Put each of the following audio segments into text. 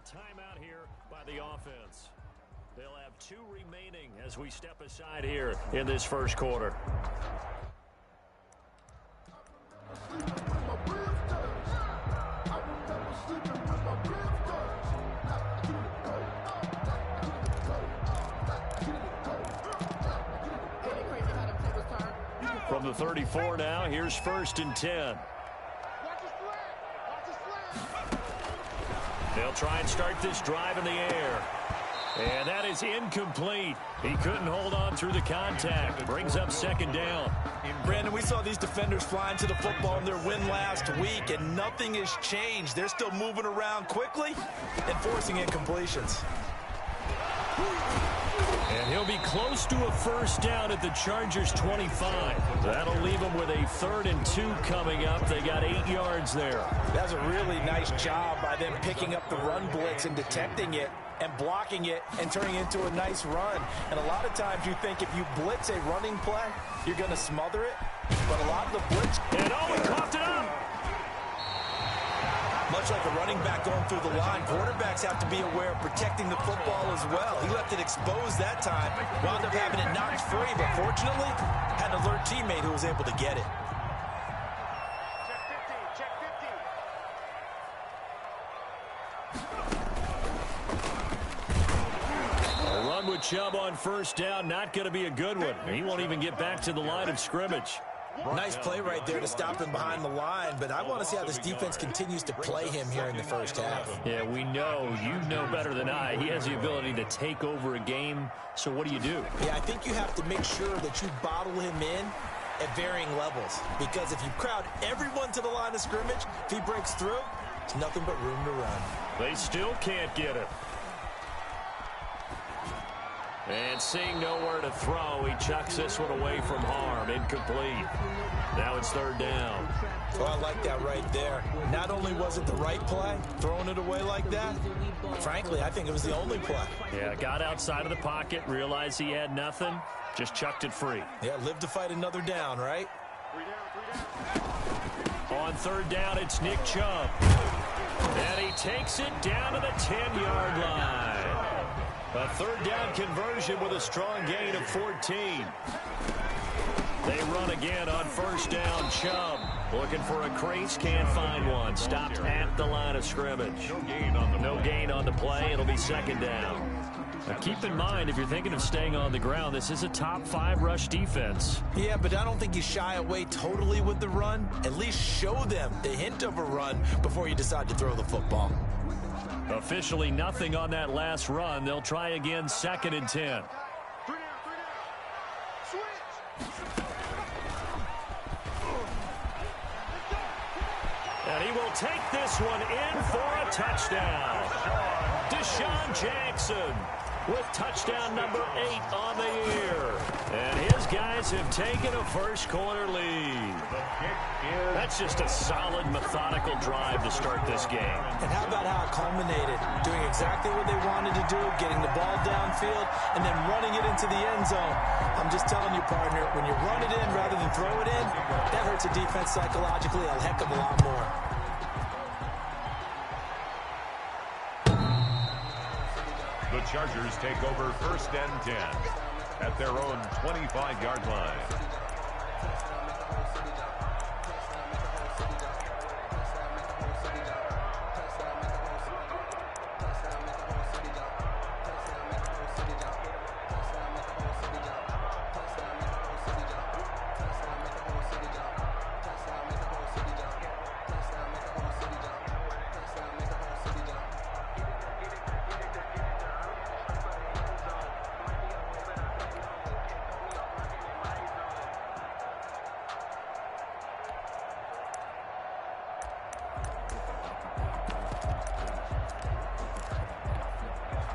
timeout here by the offense. They'll have 2 remaining as we step aside here in this first quarter. From the 34 now, here's 1st and 10. They'll try and start this drive in the air. And that is incomplete. He couldn't hold on through the contact. Brings up 2nd down. Brandon, we saw these defenders flying to the football in their win last week, and nothing has changed. They're still moving around quickly and forcing incompletions. And he'll be close to a 1st down at the Chargers' 25. That'll leave them with a 3rd and 2 coming up. They got 8 yards there. That's a really nice job by them picking up the run blitz and detecting it and blocking it and turning it into a nice run. And a lot of times you think if you blitz a running play, you're going to smother it. But a lot of the blitz... And he coughed it up! Much like a running back going through the line, quarterbacks have to be aware of protecting the football as well. He left it exposed that time, wound up having it knocked free, but fortunately, had an alert teammate who was able to get it. Check 50. A run with Chubb on 1st down, not going to be a good one. He won't even get back to the line of scrimmage. Nice play right there to stop him behind the line, but I want to see how this defense continues to play him here in the first half. Yeah, we know. You know better than I. He has the ability to take over a game, so what do you do? Yeah, I think you have to make sure that you bottle him in at varying levels, because if you crowd everyone to the line of scrimmage, if he breaks through, it's nothing but room to run. They still can't get him. And seeing nowhere to throw, he chucks this one away from harm. Incomplete. Now it's 3rd down. Oh, I like that right there. Not only was it the right play, throwing it away like that, frankly, I think it was the only play. Yeah, got outside of the pocket, realized he had nothing, just chucked it free. Yeah, live to fight another down, right? On 3rd down, it's Nick Chubb. And he takes it down to the 10-yard line. A 3rd down conversion with a strong gain of 14. They run again on 1st down. Chubb looking for a crease, can't find one. Stopped at the line of scrimmage. No gain on the play. It'll be 2nd down. Now keep in mind, if you're thinking of staying on the ground, this is a top 5 rush defense. Yeah, but I don't think you shy away totally with the run. At least show them the hint of a run before you decide to throw the football. Officially nothing on that last run. They'll try again, 2nd and 10. And he will take this one in for a touchdown. Deshaun Jackson with touchdown number 8 on the year. And his guys have taken a first quarter lead. That's just a solid, methodical drive to start this game. And how about how it culminated? Doing exactly what they wanted to do, getting the ball downfield, and then running it into the end zone. I'm just telling you, partner, when you run it in rather than throw it in, that hurts a defense psychologically a heck of a lot more. The Chargers take over 1st and 10 at their own 25-yard line.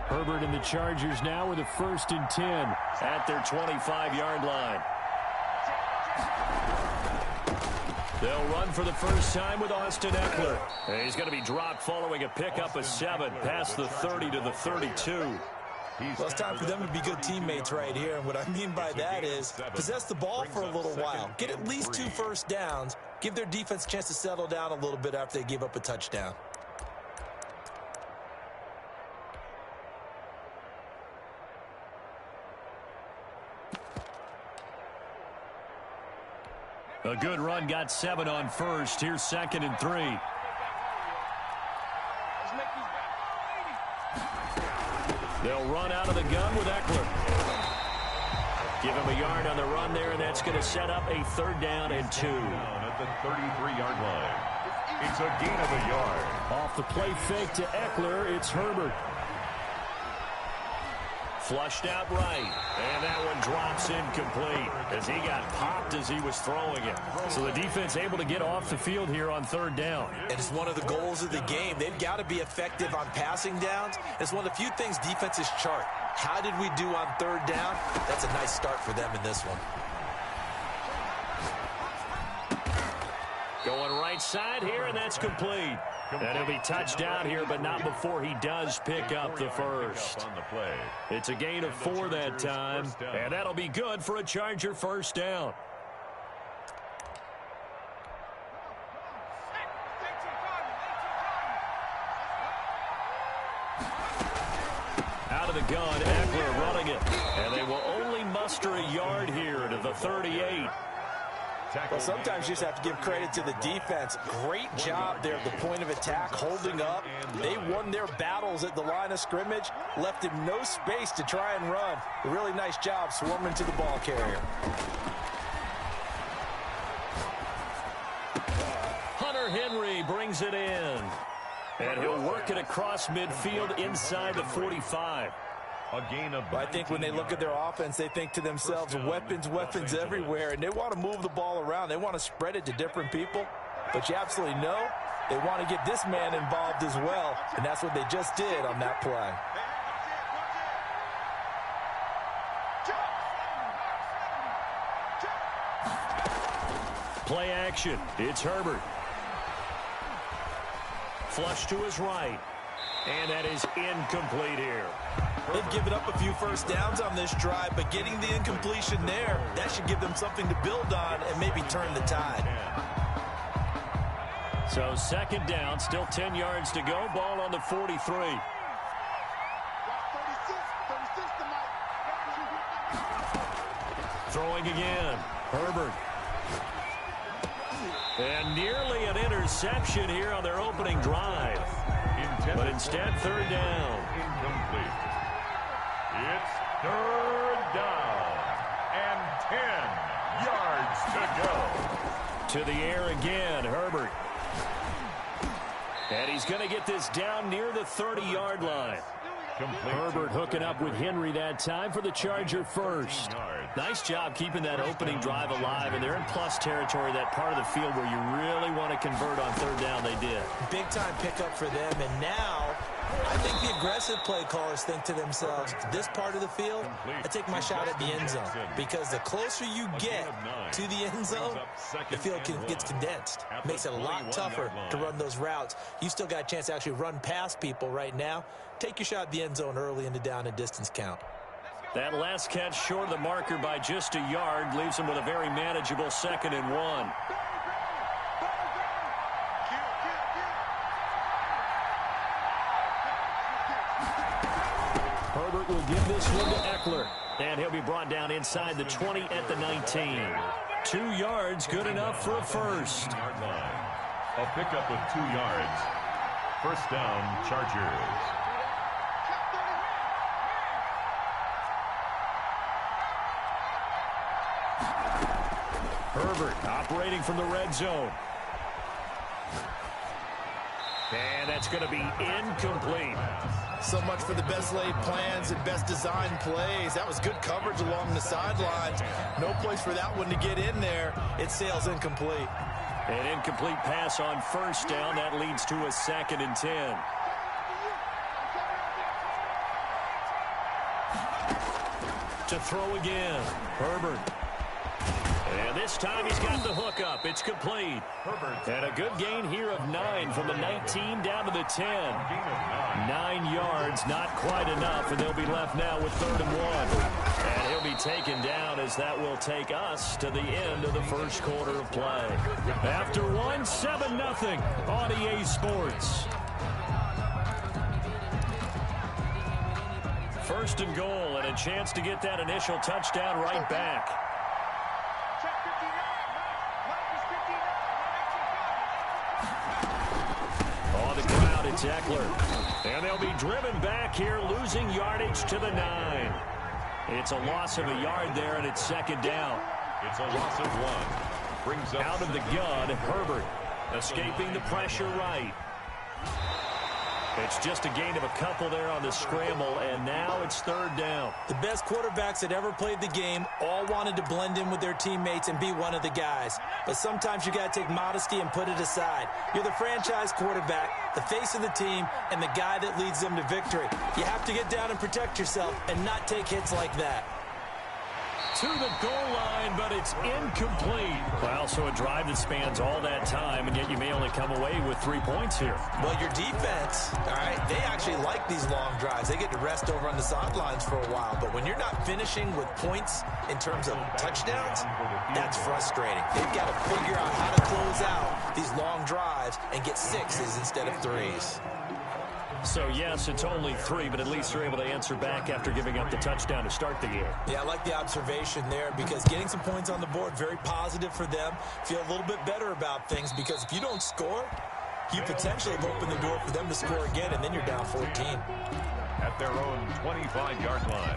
Herbert and the Chargers now with a 1st and 10 at their 25-yard line. They'll run for the first time with Austin Eckler. And he's going to be dropped following a pickup of 7 past the 30 to the 32. Well, it's time for them to be good teammates right here. And what I mean by that is possess the ball for a little while. Get at least 2 first downs. Give their defense a chance to settle down a little bit after they give up a touchdown. A good run, got 7 on first. Here's 2nd and 3. They'll run out of the gun with Eckler. Give him a yard on the run there, and that's going to set up a 3rd down and 2. At the 33-yard line. It's a gain of a yard. Off the play fake to Eckler, it's Herbert. Flushed out right, and that one drops incomplete as he got popped as he was throwing it. So the defense able to get off the field here on 3rd down. And it's one of the goals of the game. They've got to be effective on passing downs. It's one of the few things defenses chart. How did we do on 3rd down? That's a nice start for them in this one. Going right side here, and that's complete. And he'll be touched down here, but not before he does pick up the first. It's a gain of 4 that time, and that'll be good for a Charger 1st down. Out of the gun, Eckler running it. And they will only muster a yard here to the 38. Well, sometimes you just have to give credit to the defense. Great job there at the point of attack, holding up. They won their battles at the line of scrimmage, left him no space to try and run. A really nice job swarming to the ball carrier. Hunter Henry brings it in. And he'll work it across midfield inside the 45. A gain of I think when they look at their offense, they think to themselves, weapons, weapons everywhere, and they want to move the ball around. They want to spread it to different people, but you absolutely know they want to get this man involved as well, and that's what they just did on that play. Play action. It's Herbert. Flush to his right. And that is incomplete here. They've given up a few first downs on this drive, but getting the incompletion there, that should give them something to build on and maybe turn the tide. So 2nd down, still 10 yards to go. Ball on the 43. Throwing again. Herbert. And nearly an interception here on their opening drive. But instead, 3rd down. Incomplete. It's 3rd down and 10 yards to go. To the air again, Herbert. And he's going to get this down near the 30-yard line. Herbert hooking up with Henry that time for the Charger 1st. Nice job keeping that opening drive alive, and they're in plus territory, that part of the field where you really want to convert on 3rd down. They did. Big-time pickup for them, and now I think the aggressive play callers think to themselves, this part of the field, I take my shot at the end zone, because the closer you get to the end zone, the field gets condensed. Makes it a lot tougher to run those routes. You still got a chance to actually run past people right now. Take your shot at the end zone early in the down and distance count. That last catch short of the marker by just a yard leaves him with a very manageable 2nd and 1. Herbert will give this one to Eckler. And he'll be brought down inside the 20 at the 19. 2 yards, good enough for a first. A pickup of 2 yards. 1st down, Chargers. Herbert operating from the red zone. And that's going to be incomplete. So much for the best laid plans and best designed plays. That was good coverage along the sidelines. No place for that one to get in there. It sails incomplete. An incomplete pass on 1st down. That leads to a 2nd and 10. To throw again. Herbert. And this time he's got the hook up. It's complete. And a good gain here of 9 from the 19 down to the 10. 9 yards, not quite enough, and they'll be left now with 3rd and 1. And he'll be taken down as that will take us to the end of the 1st quarter of play. After 1, 7-0 on EA Sports. 1st and goal, and a chance to get that initial touchdown right back. It's Eckler. And they'll be driven back here, losing yardage to the 9. It's a loss of a yard there, and it's second down. It's a loss of 1. Brings up out of the gun, Herbert escaping the pressure right. It's just a gain of a couple there on the scramble, and now it's third down. The best quarterbacks that ever played the game all wanted to blend in with their teammates and be one of the guys. But sometimes you got to take modesty and put it aside. You're the franchise quarterback, the face of the team, and the guy that leads them to victory. You have to get down and protect yourself and not take hits like that. To the goal line, but it's incomplete. Well, so a drive that spans all that time, and yet you may only come away with 3 points here. Well, your defense, all right, they actually like these long drives. They get to rest over on the sidelines for a while. But when you're not finishing with points in terms of touchdowns, that's frustrating. They've got to figure out how to close out these long drives and get 6s instead of 3s. So, yes, it's only 3, but at least they're able to answer back after giving up the touchdown to start the game. Yeah, I like the observation there because getting some points on the board, very positive for them. Feel a little bit better about things because if you don't score, you potentially have opened the door for them to score again, and then you're down 14. At their own 25-yard line.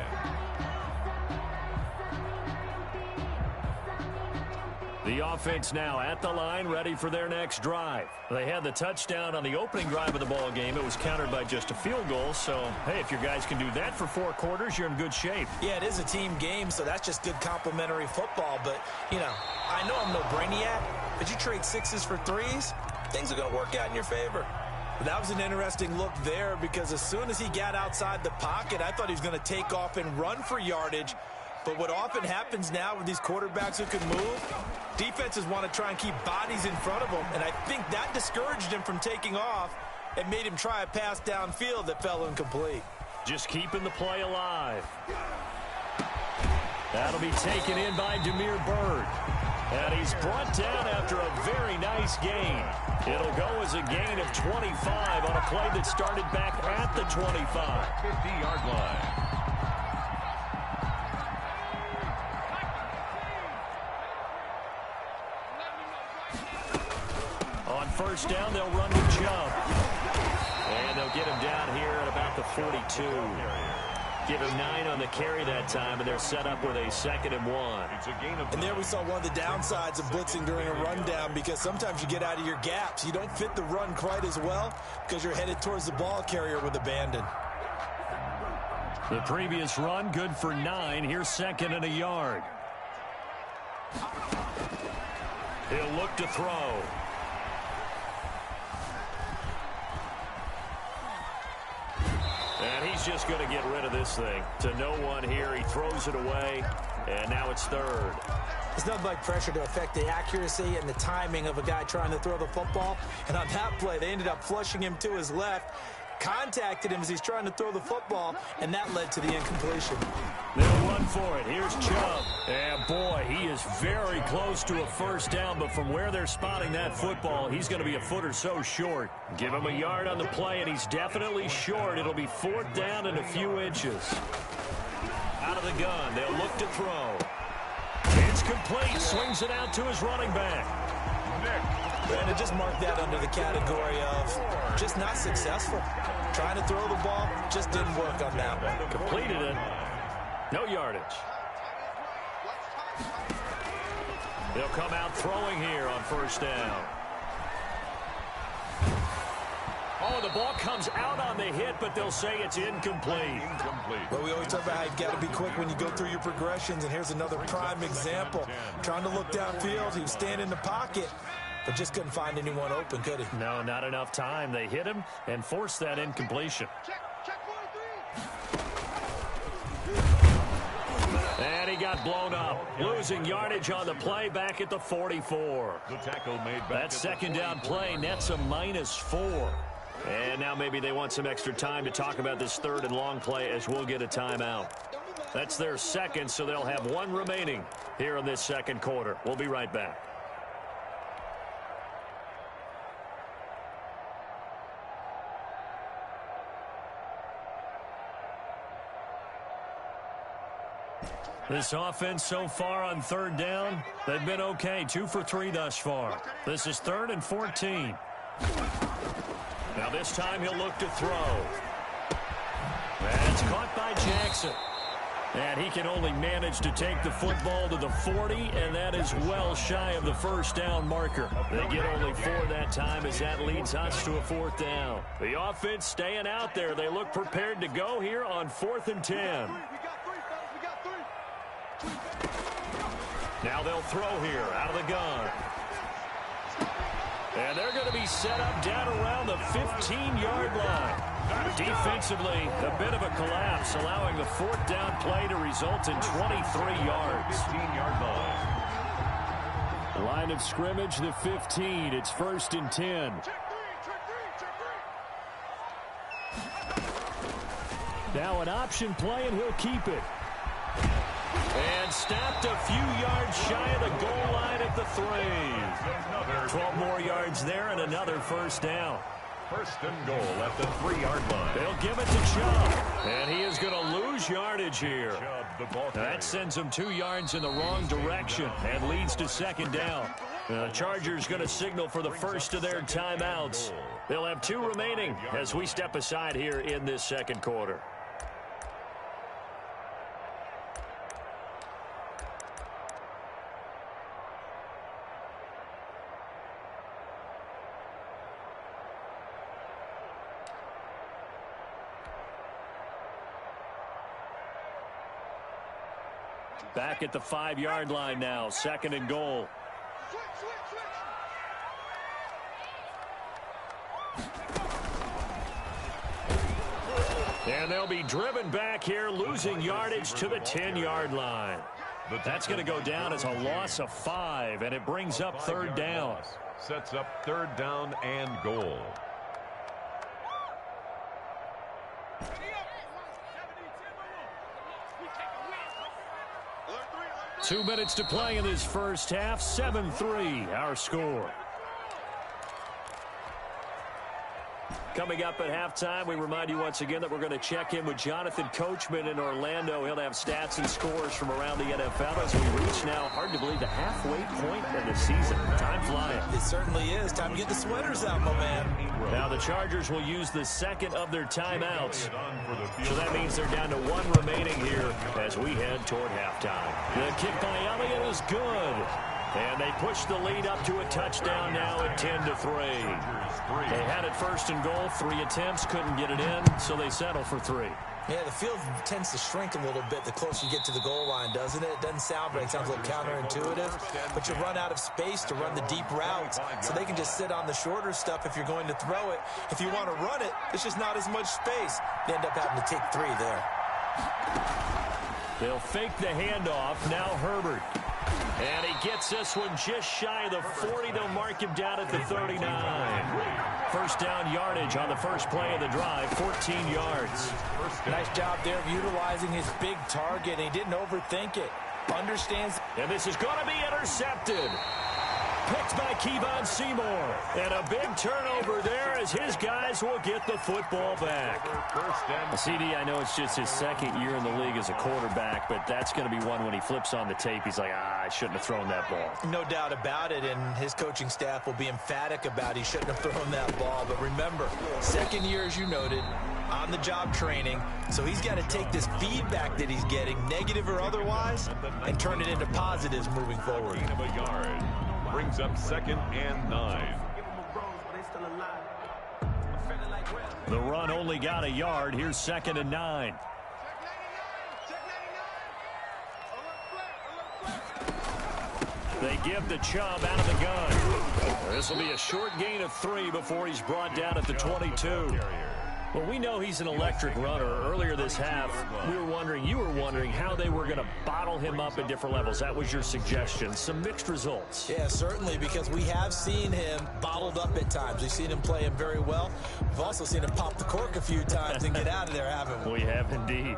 The offense now at the line, ready for their next drive. They had the touchdown on the opening drive of the ball game. It was countered by just a field goal. So, hey, if your guys can do that for 4 quarters, you're in good shape. Yeah, it is a team game, so that's just good complimentary football. But, you know, I know I'm no brainiac, but you trade 6s for 3s, things are going to work out in your favor. But that was an interesting look there because as soon as he got outside the pocket, I thought he was going to take off and run for yardage. But what often happens now with these quarterbacks who can move, defenses want to try and keep bodies in front of them, and I think that discouraged him from taking off and made him try a pass downfield that fell incomplete. Just keeping the play alive. That'll be taken in by Damiere Byrd. And he's brought down after a very nice gain. It'll go as a gain of 25 on a play that started back at the 25. 50-yard line. On first down, they'll run with Chubb. And they'll get him down here at about the 42. Give him 9 on the carry that time, and they're set up with a 2nd and 1. And there we saw one of the downsides of blitzing during a rundown because sometimes you get out of your gaps. You don't fit the run quite as well because you're headed towards the ball carrier with abandon. The previous run, good for 9. Here's 2nd and a yard. He'll look to throw. And he's just going to get rid of this thing. To no one here. He throws it away, and now it's 3rd. It's nothing like pressure to affect the accuracy and the timing of a guy trying to throw the football. And on that play, they ended up flushing him to his left, contacted him as he's trying to throw the football, and that led to the incompletion. They'll run for it. Here's Chubb. And, boy, he is very close to a first down, but from where they're spotting that football, he's going to be a foot or so short. Give him a yard on the play, and he's definitely short. It'll be 4th down and a few inches. Out of the gun, they'll look to throw. It's complete. Swings it out to his running back. Brandon, just mark that under the category of just not successful. Trying to throw the ball, just didn't work on that one. Completed it. No yardage. They'll come out throwing here on first down. Oh, the ball comes out on the hit, but they'll say it's incomplete. Well, we always talk about how you've got to be quick when you go through your progressions, and here's another prime example. Trying to look downfield, he was standing in the pocket, but just couldn't find anyone open, could he? No, not enough time. They hit him and forced that incompletion. And he got blown up. Losing yardage on the play back at the 44. The tackle made back. That 2nd down play nets a -4. And now maybe they want some extra time to talk about this 3rd and long play as we'll get a timeout. That's their 2nd, so they'll have 1 remaining here in this 2nd quarter. We'll be right back. This offense so far on 3rd down, they've been okay. 2 for 3 thus far. This is 3rd and 14. Now this time he'll look to throw. That's caught by Jackson. And he can only manage to take the football to the 40, and that is well shy of the first down marker. They get only 4 that time as that leads us to a 4th down. The offense staying out there. They look prepared to go here on 4th and 10. Now they'll throw here out of the gun. And they're going to be set up down around the 15-yard line. Defensively, a bit of a collapse, allowing the 4th down play to result in 23 yards. 15-yard line. Line of scrimmage, the 15. It's 1st and 10. Now an option play, and he'll keep it. And stopped a few yards shy of the goal line at the 3. 12 more yards there and another 1st down. 1st and goal at the 3-yard line. They'll give it to Chubb. And he is going to lose yardage here. Chubb, the ball carrier. That sends him 2 yards in the wrong direction and leads to 2nd down. The Chargers going to signal for the first of their timeouts. They'll have 2 remaining as we step aside here in this 2nd quarter. Back at the 5-yard line now, 2nd and goal. And they'll be driven back here, losing yardage to the 10-yard line. That's going to go down as a loss of 5, and it brings up 3rd down. Sets up 3rd down and goal. 2 minutes to play in this first half. 7-3, our score. Coming up at halftime, we remind you once again that we're going to check in with Jonathan Coachman in Orlando. He'll have stats and scores from around the NFL as we reach now, hard to believe, the halfway point of the season. Time flying. It certainly is. Time to get the sweaters out, my man. Now the Chargers will use the 2nd of their timeouts. So that means they're down to 1 remaining here as we head toward halftime. The kick by Elliott is good. And they push the lead up to a touchdown now at 10-3. They had it 1st and goal, 3 attempts, couldn't get it in, so they settle for 3. Yeah, the field tends to shrink a little bit the closer you get to the goal line, doesn't it? It doesn't sound right. It sounds a little counterintuitive. But you run out of space to run the deep routes, so they can just sit on the shorter stuff if you're going to throw it. If you want to run it, there's just not as much space. They end up having to take 3 there. They'll fake the handoff. Now Herbert. And he gets this one just shy of the 40. They'll mark him down at the 39. 1st down yardage on the first play of the drive, 14 yards. Nice job there of utilizing his big target. He didn't overthink it. Understands. And this is going to be intercepted. Picked by Kevon Seymour. And a big turnover there as his guys will get the football back. CD, I know it's just his 2nd year in the league as a quarterback, but that's going to be one when he flips on the tape. He's like, I shouldn't have thrown that ball. No doubt about it, and his coaching staff will be emphatic about he shouldn't have thrown that ball. But remember, 2nd year, as you noted, on-the-job training, so he's got to take this feedback that he's getting, negative or otherwise, and turn it into positives moving forward. Brings up 2nd and 9. The run only got a yard. Here's 2nd and 9. They give the Chubb out of the gun. This will be a short gain of 3 before he's brought down at the 22. Well, we know he's an electric runner. Earlier this half, you were wondering how they were going to bottle him up at different levels. That was your suggestion. Some mixed results. Yeah, certainly, because we have seen him bottled up at times. We've seen him play him very well. We've also seen him pop the cork a few times and get out of there, haven't we? We have indeed.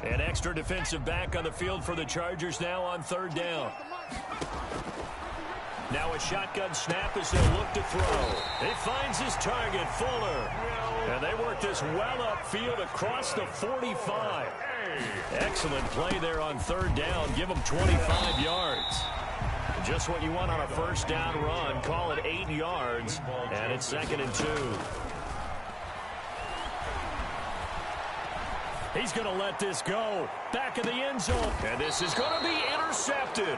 An extra defensive back on the field for the Chargers now on 3rd down. Now a shotgun snap as they look to throw. He finds his target, Fuller. And they work this well upfield across the 45. Excellent play there on third down. Give them 25 yards. Just what you want on a first down run. Call it 8 yards, and it's 2nd and 2. He's going to let this go. Back in the end zone. And this is going to be intercepted.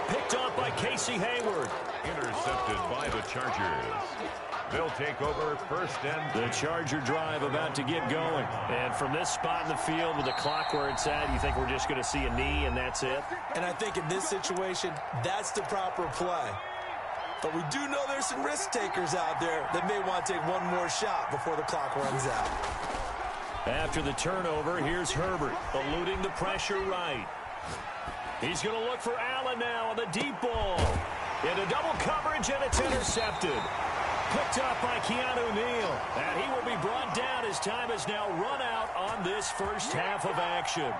Picked up by Casey Hayward. Intercepted by the Chargers. They'll take over first and... The Charger drive about to get going. And from this spot in the field with the clock where it's at, you think we're just going to see a knee and that's it? And I think in this situation, that's the proper play. But we do know there's some risk takers out there that may want to take one more shot before the clock runs out. After the turnover, here's Herbert, eluding the pressure right. He's going to look for Allen now on the deep ball. Into double coverage, and it's intercepted. Picked up by Keanu Neal. And he will be brought down as time has now run out on this first half of action.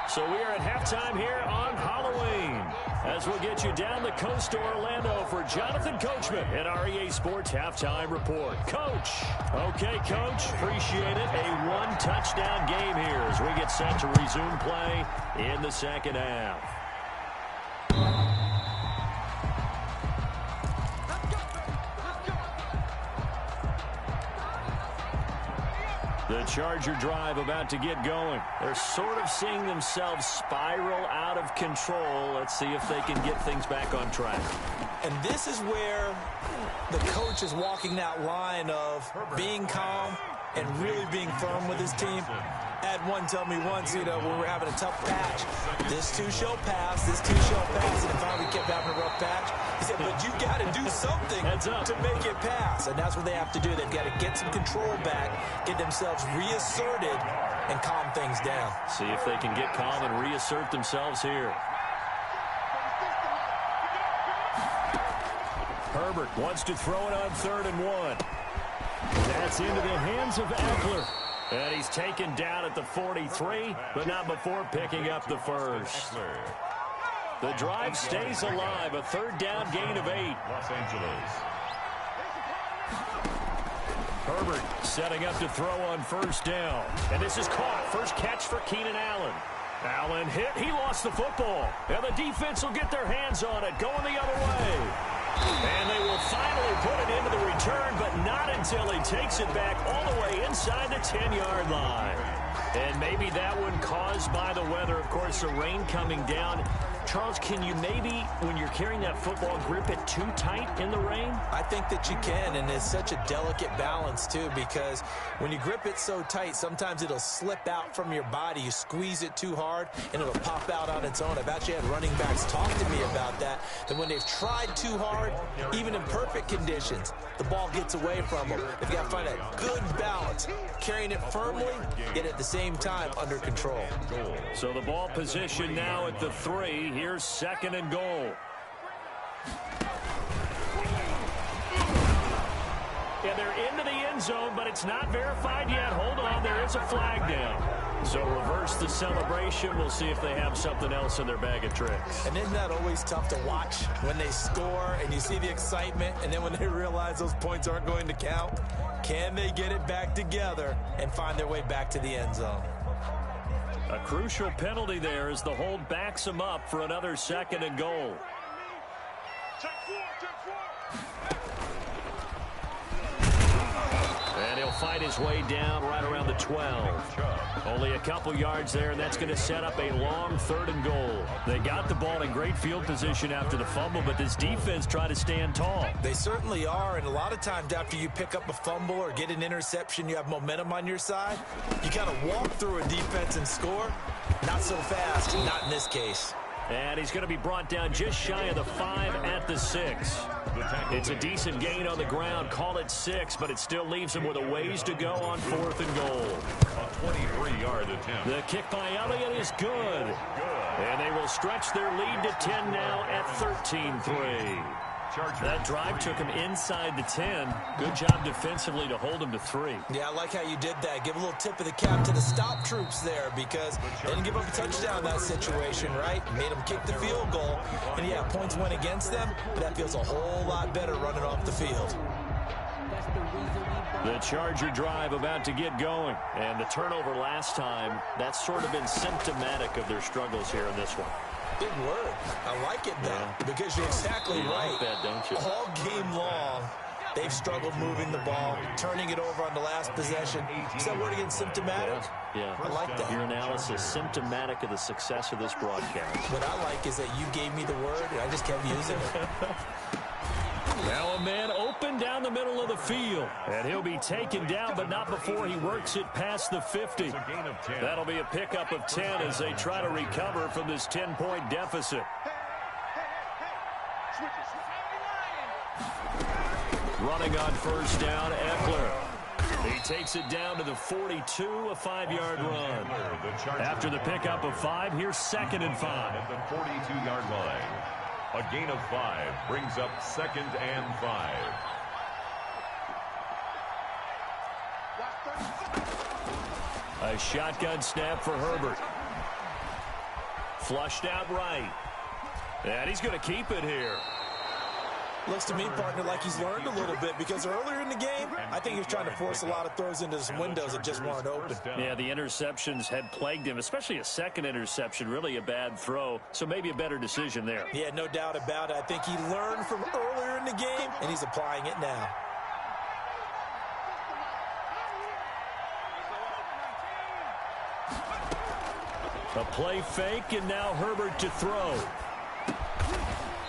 So we are at halftime here on Halloween, as we'll get you down the coast to Orlando for Jonathan Coachman at our EA Sports Halftime Report. Coach. Okay, Coach. Appreciate it. A one-touchdown game here as we get set to resume play in the second half. The Charger drive about to get going. They're sort of seeing themselves spiral out of control. Let's see if they can get things back on track. And this is where the coach is walking that line of being calm and really being firm with his team. I had one tell me once, when we were having a tough patch, this too shall pass, this too shall pass, and finally we kept having a rough patch. He said, but you got to do something to make it pass, and that's what they have to do. They've got to get some control back, get themselves reasserted, and calm things down. See if they can get calm and reassert themselves here. Herbert wants to throw it on 3rd and 1. That's into the hands of Eckler. And he's taken down at the 43, but not before picking up the first. The drive stays alive. A 3rd down gain of 8. Los Angeles. Herbert setting up to throw on 1st down. And this is caught. First catch for Keenan Allen. Allen hit. He lost the football. And the defense will get their hands on it, going the other way. And they will finally put it into the return, but not until he takes it back all the way inside the 10-yard line. And maybe that one caused by the weather. Of course, the rain coming down. Charles, can you maybe, when you're carrying that football, grip it too tight in the rain? I think that you can, and it's such a delicate balance, too, because when you grip it so tight, sometimes it'll slip out from your body. You squeeze it too hard, and it'll pop out on its own. I've actually had running backs talk to me about that when they've tried too hard, even in perfect conditions, the ball gets away from them. They've got to find a good balance, carrying it firmly, yet at the same time under control. So the ball position now at the 3. Here's 2nd and goal. Yeah, they're into the end zone, but it's not verified yet. Hold on, there is a flag down. So reverse the celebration. We'll see if they have something else in their bag of tricks. And isn't that always tough to watch when they score and you see the excitement, and then when they realize those points aren't going to count? Can they get it back together and find their way back to the end zone? A crucial penalty there as the hold backs him up for another 2nd and goal. And he'll fight his way down right around the 12. Only a couple yards there, and that's going to set up a long 3rd and goal. They got the ball in great field position after the fumble, but this defense tried to stand tall. They certainly are, and a lot of times after you pick up a fumble or get an interception, you have momentum on your side. You kind of walk through a defense and score. Not so fast, not in this case. And he's going to be brought down just shy of the 5 at the 6. It's a decent gain on the ground. Call it 6, but it still leaves him with a ways to go on 4th and goal. A 23-yard attempt. The kick by Elliott is good. And they will stretch their lead to 10 now at 13-3. That drive took him inside the 10. Good job defensively to hold him to 3. Yeah, I like how you did that. Give a little tip of the cap to the stop troops there, because they didn't give up a touchdown in that situation, right? Made them kick the field goal. And yeah, points went against them, but that feels a whole lot better running off the field. The Charger drive about to get going. And the turnover last time, that's sort of been symptomatic of their struggles here in this one. Big word. I like it, though, because you're exactly right. Like that, don't you? All game long, they've struggled moving the ball, turning it over on the last possession. Is that word again, symptomatic? Yeah. I like that. Your analysis, symptomatic of the success of this broadcast. What I like is that you gave me the word, and I just kept using it. Now a man open down the middle of the field. And he'll be taken down, but not before he works it past the 50. That'll be a pickup of 10 as they try to recover from this 10-point deficit. Running on first down, Eckler. He takes it down to the 42, a 5-yard run. After the pickup of 5, here's 2nd and 5. At the 42-yard line. A gain of 5 brings up 2nd and 5. A shotgun snap for Herbert. Flushed out right. And he's going to keep it here. Looks to me, partner, like he's learned a little bit, because earlier in the game, I think he was trying to force a lot of throws into some windows that just weren't open. Yeah, the interceptions had plagued him, especially a second interception, really a bad throw, so maybe a better decision there. Yeah, no doubt about it. I think he learned from earlier in the game, and he's applying it now. A play fake, and now Herbert to throw.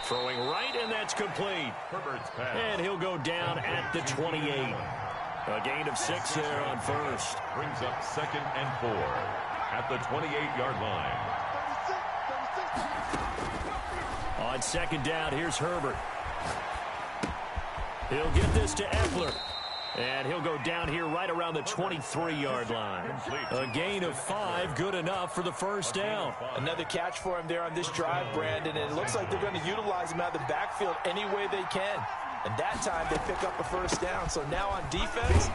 Throwing right, and that's complete. Herbert's pass. And he'll go down at the 28. A gain of 6 there on first. Brings up 2nd and 4 at the 28-yard line. On 2nd down, here's Herbert. He'll get this to Eckler. And he'll go down here right around the 23-yard line. A gain of 5, good enough for the first down. Another catch for him there on this drive, Brandon, and it looks like they're going to utilize him out of the backfield any way they can. And that time they pick up a first down. So now on defense,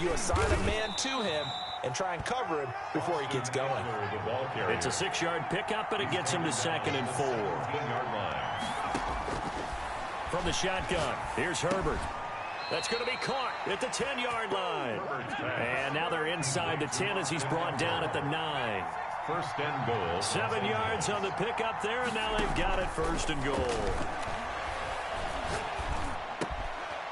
you assign a man to him and try and cover him before he gets going. It's a 6-yard pickup, but it gets him to 2nd and 4. From the shotgun, here's Herbert. That's going to be caught at the 10-yard line. And now they're inside the 10 as he's brought down at the 9. First and goal. 7 yards on the pickup there, and now they've got it 1st and goal.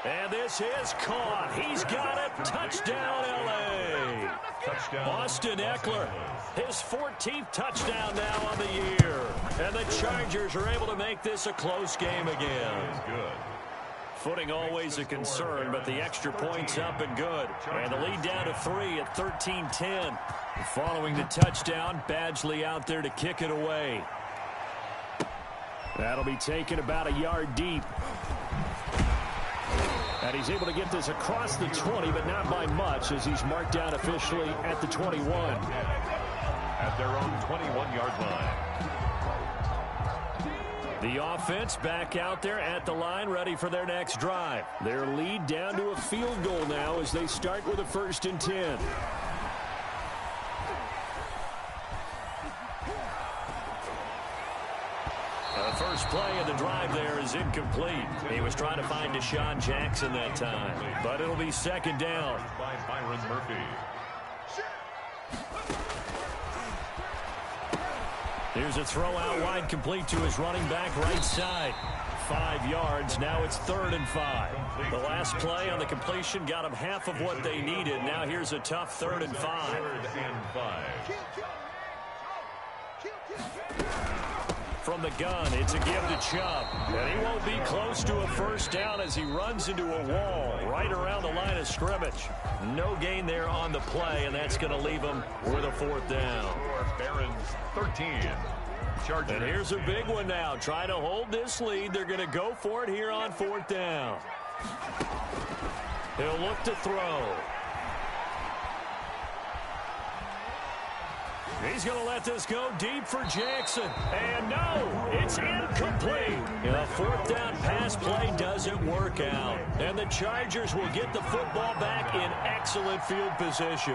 And this is caught. He's got it. Touchdown, L.A. Touchdown. Austin Eckler, his 14th touchdown now on the year. And the Chargers are able to make this a close game again. Good. Footing always a concern, but the extra point's up and good. And the lead down to 3 at 13-10. Following the touchdown, Badgley out there to kick it away. That'll be taken about a yard deep. And he's able to get this across the 20, but not by much, as he's marked down officially at the 21. At their own 21-yard line. The offense back out there at the line, ready for their next drive. Their lead down to a field goal now as they start with a 1st and 10. The first play of the drive there is incomplete. He was trying to find Deshaun Jackson that time, but it'll be 2nd down. By Byron Murphy. Here's a throw out wide, complete to his running back right side. 5 yards. Now it's 3rd and 5. The last play on the completion got them half of what they needed. Now here's a tough 3rd and 5. 3rd and 5. From the gun, it's a give to Chubb. And he won't be close to a first down as he runs into a wall right around the line of scrimmage. No gain there on the play, and that's going to leave him with a 4th down. Barron's 13. Chargers. And here's a big one now. Trying to hold this lead. They're going to go for it here on 4th down. He'll look to throw. He's going to let this go deep for Jackson. And no, it's incomplete. A 4th down pass play doesn't work out. And the Chargers will get the football back in excellent field position.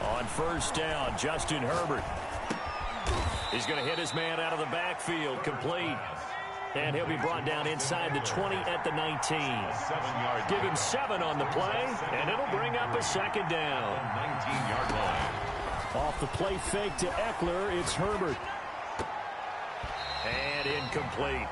On 1st down, Justin Herbert. He's going to hit his man out of the backfield, complete. And he'll be brought down inside the 20 at the 19. 7-yard. Give him 7 on the play, and it'll bring up a second down. 19-yard line. Off the play fake to Eckler, it's Herbert. And incomplete.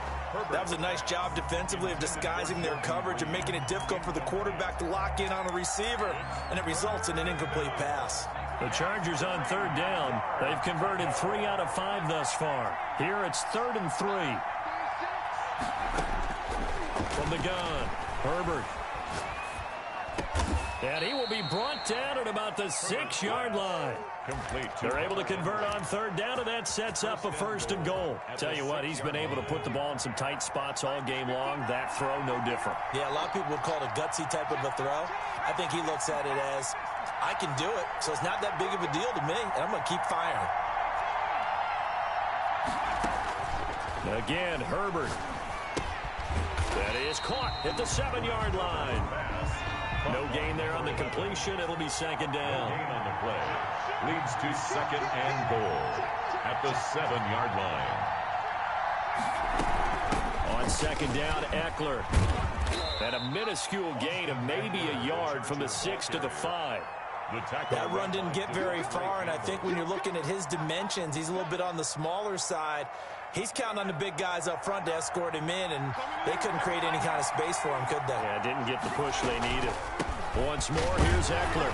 That was a nice job defensively of disguising their coverage and making it difficult for the quarterback to lock in on a receiver, and it results in an incomplete pass. The Chargers on 3rd down. They've converted 3 out of 5 thus far. Here it's 3rd and 3. From the gun, Herbert. And he will be brought down at about the 6-yard line. Complete. They're able to convert on 3rd down, and that sets up a 1st and goal. Tell you what, he's been able to put the ball in some tight spots all game long. That throw, no different. Yeah, a lot of people would call it a gutsy type of a throw. I think he looks at it as, I can do it, so it's not that big of a deal to me, and I'm going to keep firing. Again, Herbert. That is caught at the 7-yard line. No gain there on the completion. It'll be 2nd down. Gain on the play leads to 2nd and goal at the 7-yard line. On 2nd down, Eckler. And a minuscule gain of maybe a yard from the 6 to the 5. That run didn't get very far, and I think when you're looking at his dimensions, he's a little bit on the smaller side. He's counting on the big guys up front to escort him in, and they couldn't create any kind of space for him, could they? Yeah, didn't get the push they needed. Once more, here's Eckler.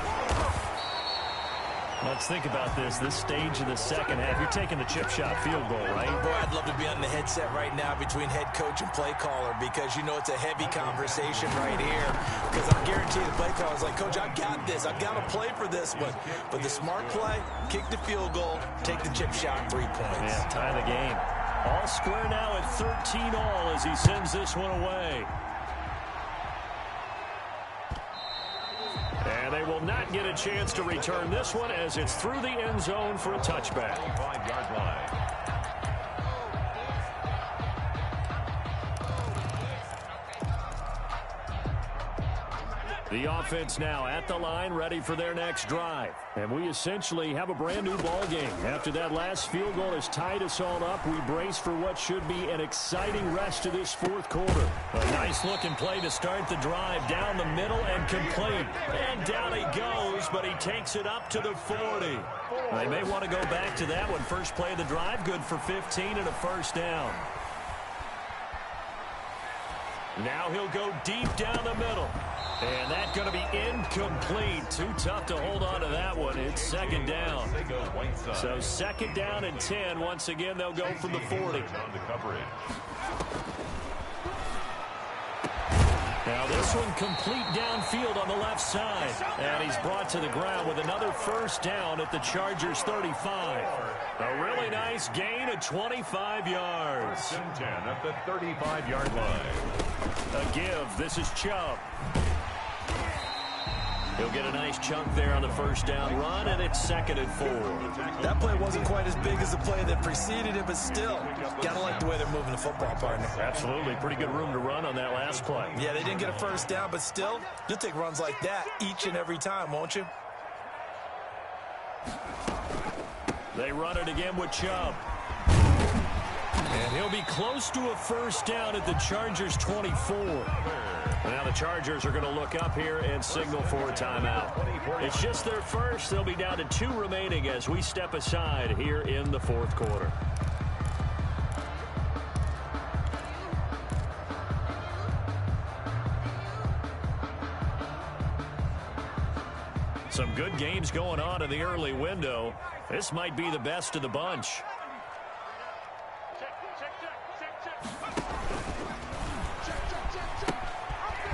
Let's think about this stage of the 2nd half. You're taking the chip shot field goal, right? Boy, I'd love to be on the headset right now between head coach and play caller, because you know it's a heavy conversation right here. Because I'm guaranteed the play caller is like, Coach, I've got this. I've got to play for this one. But the smart play, kick the field goal, take the chip shot, 3 points. Yeah, tie the game. All square now at 13 all as he sends this one away. And they will not get a chance to return this one as it's through the end zone for a touchback. 5-yard line. The offense now at the line, ready for their next drive. And we essentially have a brand new ball game. After that last field goal has tied us all up, we brace for what should be an exciting rest of this 4th quarter. A nice looking play to start the drive down the middle and complete. And down he goes, but he takes it up to the 40. They may want to go back to that one. First play of the drive, good for 15 and a 1st down. Now he'll go deep down the middle. And that's going to be incomplete. Too tough to hold on to that one. It's 2nd down. So 2nd down and 10. Once again, they'll go from the 40. Now this one complete downfield on the left side. And he's brought to the ground with another 1st down at the Chargers 35. A really nice gain of 25 yards. 10 at the 35-yard line. A give. This is Chubb. He'll get a nice chunk there on the 1st down run, and it's 2nd and 4. That play wasn't quite as big as the play that preceded it, but still, got to like the way they're moving the football, partner. Absolutely. Pretty good room to run on that last play. Yeah, they didn't get a 1st down, but still, you'll take runs like that each and every time, won't you? They run it again with Chubb. And he'll be close to a 1st down at the Chargers 24. Now the Chargers are going to look up here and signal for a timeout. It's just their first. They'll be down to 2 remaining as we step aside here in the 4th quarter. Some good games going on in the early window. This might be the best of the bunch.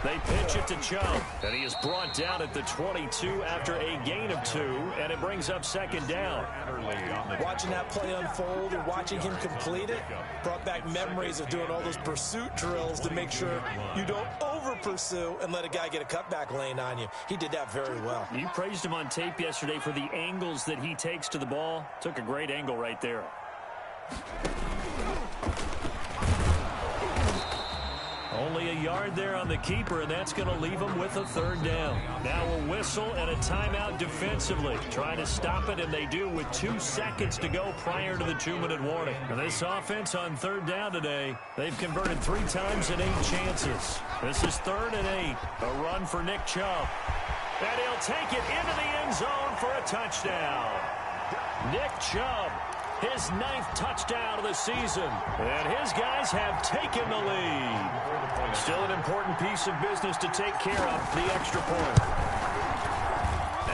They pitch it to Chubb, and he is brought down at the 22 after a gain of 2, and it brings up 2nd down. Watching that play unfold and watching him complete it brought back memories of doing all those pursuit drills to make sure you don't over-pursue and let a guy get a cutback lane on you. He did that very well. You praised him on tape yesterday for the angles that he takes to the ball. Took a great angle right there. Only a yard there on the keeper, and that's going to leave them with a third down. Now a whistle and a timeout defensively. Trying to stop it, and they do with 2 seconds to go prior to the 2-minute warning. And this offense on third down today, they've converted 3 times in 8 chances. This is 3rd and 8. A run for Nick Chubb. And he'll take it into the end zone for a touchdown. Nick Chubb, his 9th touchdown of the season. And his guys have taken the lead. Still an important piece of business to take care of, the extra point.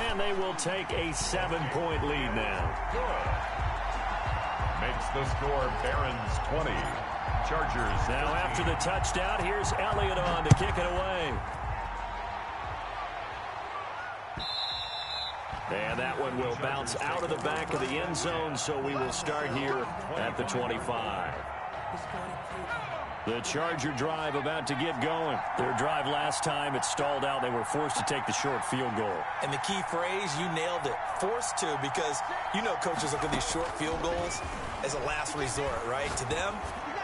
And they will take a 7-point lead now. Makes the score Barons 20. Chargers. Now after the touchdown, here's Elliott on to kick it away. And that one will bounce out of the back of the end zone, so we will start here at the 25. The Charger drive about to get going. Their drive last time, it stalled out. They were forced to take the short field goal. And the key phrase, you nailed it. Forced to, because you know coaches look at these short field goals as a last resort, right? To them,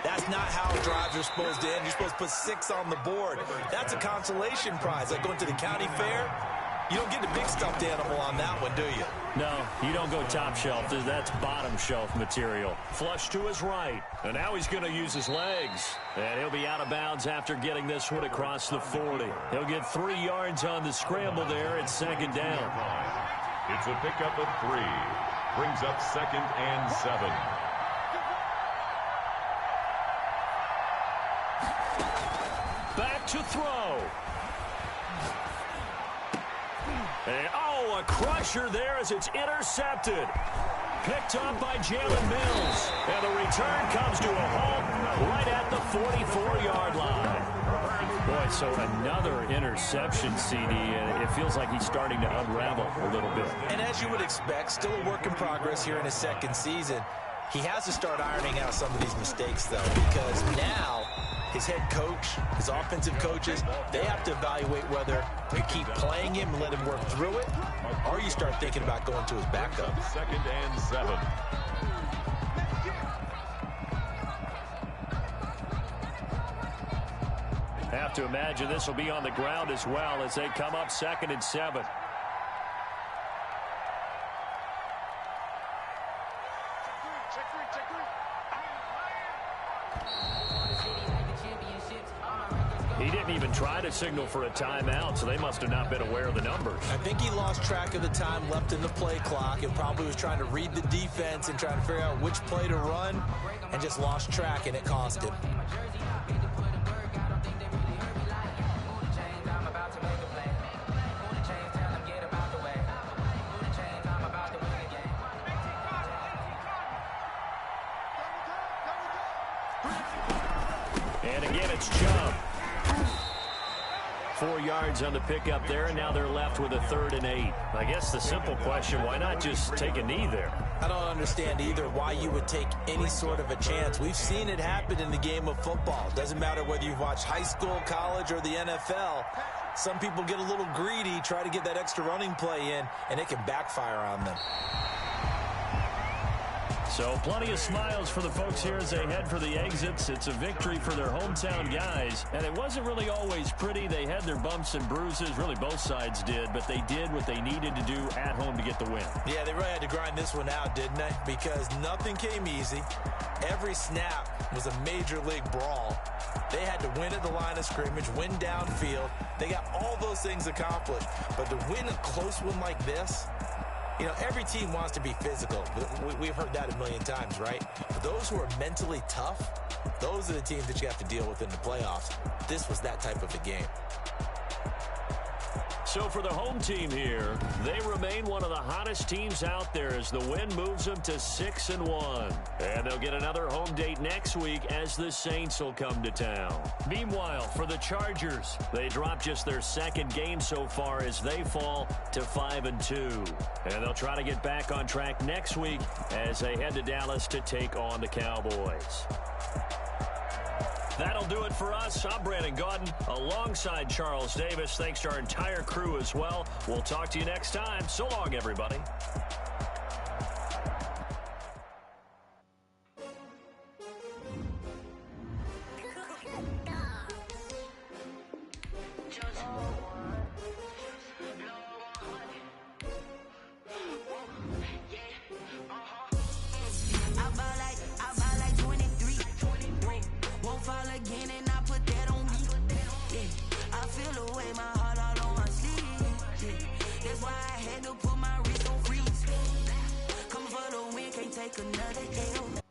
that's not how drives are supposed to end. You're supposed to put 6 on the board. That's a consolation prize, like going to the county fair. You don't get the big stuffed animal on that one, do you? No, you don't go top shelf. That's bottom shelf material. Flush to his right. And now he's going to use his legs. And he'll be out of bounds after getting this one across the 40. He'll get 3 yards on the scramble there at 2nd down. It's a pickup of 3. Brings up 2nd and 7. Back to throw. And, a crusher there as it's intercepted. Picked up by Jalen Mills. And the return comes to a halt right at the 44-yard line. Boy, so another interception, CD, and it feels like he's starting to unravel a little bit. And as you would expect, still a work in progress here in his 2nd season. He has to start ironing out some of these mistakes, though, because now his head coach, his offensive coaches, they have to evaluate whether you keep playing him and let him work through it, or you start thinking about going to his backup. 2nd and 7. Have to imagine this will be on the ground as well as they come up 2nd and 7. He didn't even try to signal for a timeout, so they must have not been aware of the numbers. I think he lost track of the time left in the play clock and probably was trying to read the defense and trying to figure out which play to run and just lost track, and it cost him. And again, it's Chubb. 4 yards on the pickup there, and now they're left with a 3rd and 8. I guess the simple question, why not just take a knee there? I don't understand either why you would take any sort of a chance. We've seen it happen in the game of football. Doesn't matter whether you've watched high school, college, or the NFL. Some people get a little greedy, try to get that extra running play in, and it can backfire on them. So plenty of smiles for the folks here as they head for the exits. It's a victory for their hometown guys. And it wasn't really always pretty. They had their bumps and bruises. Really, both sides did. But they did what they needed to do at home to get the win. Yeah, they really had to grind this one out, didn't they? Because nothing came easy. Every snap was a major league brawl. They had to win at the line of scrimmage, win downfield. They got all those things accomplished. But to win a close one like this, you know, every team wants to be physical. We've heard that a million times, right? But those who are mentally tough, those are the teams that you have to deal with in the playoffs. This was that type of a game. So for the home team here, they remain one of the hottest teams out there as the win moves them to 6-1. And they'll get another home date next week as the Saints will come to town. Meanwhile, for the Chargers, they drop just their 2nd game so far as they fall to 5-2. And they'll try to get back on track next week as they head to Dallas to take on the Cowboys. That'll do it for us. I'm Brandon Gaudin alongside Charles Davis. Thanks to our entire crew as well. We'll talk to you next time. So long, everybody. like another day.